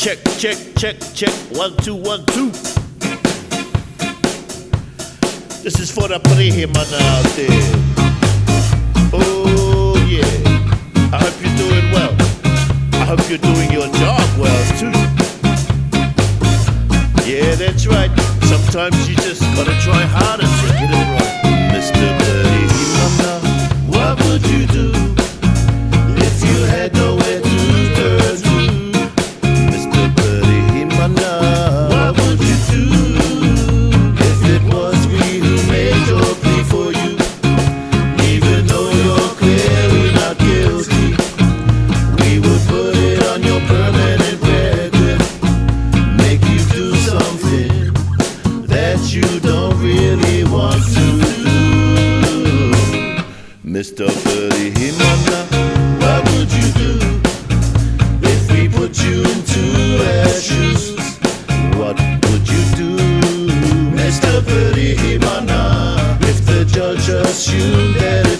Check, check, check, check. 1, 2, 1, 2. This is for the prihimana out there. Oh yeah. I hope you're doing well. I hope you're doing your job well too. Yeah, that's right. Sometimes you just gotta try harder to get it right. Mr. Prihimana, what would you do if you had nowhere to turn to? Mr. Prihimana, what would you do if it was we who made your plea for you? Even though you're clearly not guilty, we would put it on your permanent record, make you do something that you don't really want to do. Mr. Prihimana, what would you do if we put you into our shoes? What would you do, Mr. Prihimana, if the judge assumed that